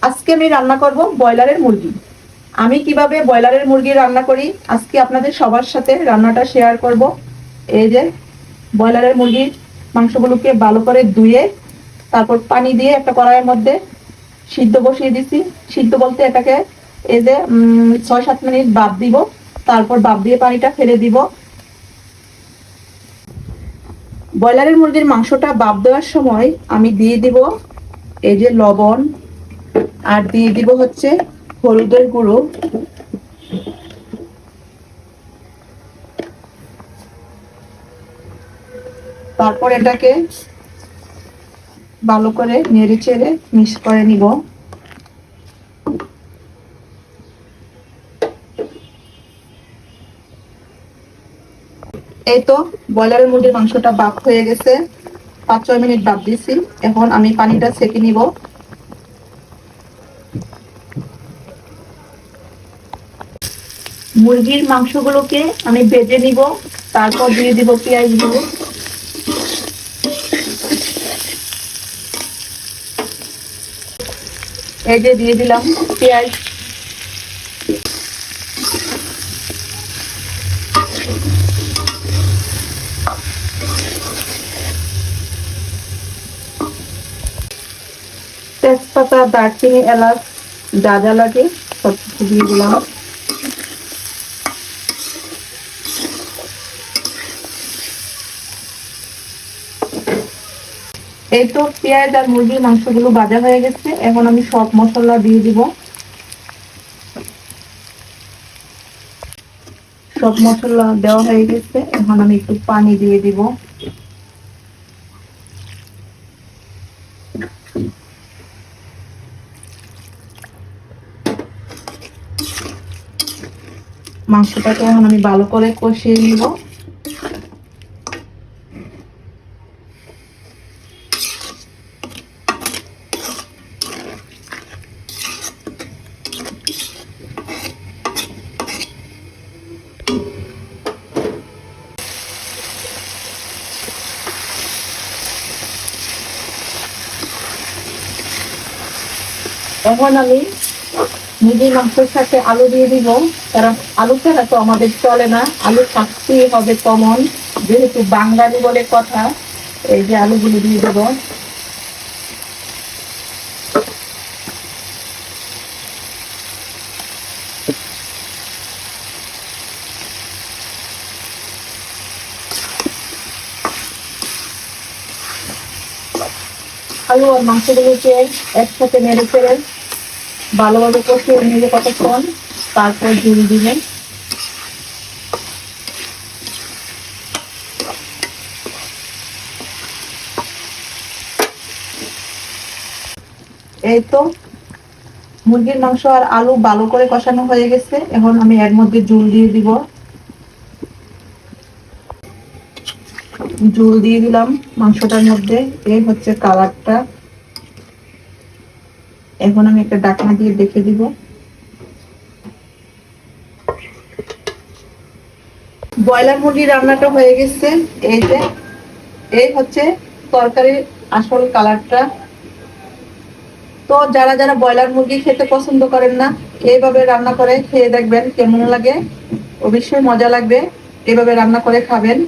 আজকে আমি রান্না করব ব্রয়লারের মুরগি। আমি কিভাবে ব্রয়লারের মুরগি রান্না করি আজকে আপনাদের সবার সাথে রান্নাটা শেয়ার করব। এই যে ব্রয়লারের মুরগির মাংসগুলোকে ভালো করে ধুয়ে তারপর পানি দিয়ে একটা কড়াইয়ের মধ্যে সিদ্ধ বসিয়ে দিছি। সিদ্ধ বলতে এটাকে এই যে 6-7 মিনিট ভাপ দিব, তারপর ভাপ দিয়ে পানিটা ফেলে দিব। ব্রয়লারের মুরগির মাংসটা ভাপ দেওয়ার সময় আমি দিয়ে দিব এই যে লবণ, আর দিয়ে দিব হচ্ছে হলুদের গুঁড়ো, তারপর এটাকে ভালো করে নেড়ে চেড়ে মিক্স করে নিব। এই তো ব্রয়লারের মুরগির মাংসটা ভাপ হয়ে গেছে, 5-6 মিনিট ভাপ দিয়েছি। এখন আমি পানিটা ছেঁকে নিব। মুরগির মাংসগুলোকে আমি ভেজে নিব, তারপর দিয়ে দিব পেঁয়াজগুলো। এই যে দিয়ে দিলাম পেঁয়াজ। তেজপাতা, দারচিনি, এলাচ যা যা লাগে সব কিছু দিয়ে দিলাম। এই তো পেঁয়াজ আর মুরগির মাংসগুলো ভাজা হয়ে গেছে, এখন আমি সব মশলা দিয়ে দিব। সব মশলা দেওয়া হয়ে গেছে, এখন আমি একটু পানি দিয়ে দিব। মাংসটাকে এখন আমি ভালো করে কষিয়ে নিব। এখন আমি মুরগির মাংসের সাথে আলু দিয়ে দিব, কারণ আলু ছাড়া তো আমাদের চলে না, আলু থাকতেই হবে কমন, যেহেতু বাঙালি বলে কথা। এই যে আলুগুলো দিয়ে দেব। আলু আর মাংসগুলোকে একসাথে নেড়ে চেড়ে ভালোভাবে কষিয়ে নিয়ে কতক্ষণ, তারপর ঝুল দিবেন। এই তো মুরগির মাংস আর আলু ভালো করে কষানো হয়ে গেছে, এখন আমি এর মধ্যে ঝুল দিয়ে দিব। ঝুল দিয়ে দিলাম মাংসটার মধ্যে। এই হচ্ছে কালারটা। এখন আমি একটা ঢাকনা দিয়ে দেখে দিব। ব্রয়লার মুরগি রান্নাটা হয়ে গেছে। এই যে এই হচ্ছে তরকারির আসল কালারটা। তো যারা যারা ব্রয়লার মুরগি খেতে পছন্দ করেন না, এইভাবে রান্না করে খেয়ে দেখবেন কেমন লাগে, অবশ্যই মজা লাগবে। এভাবে রান্না করে খাবেন।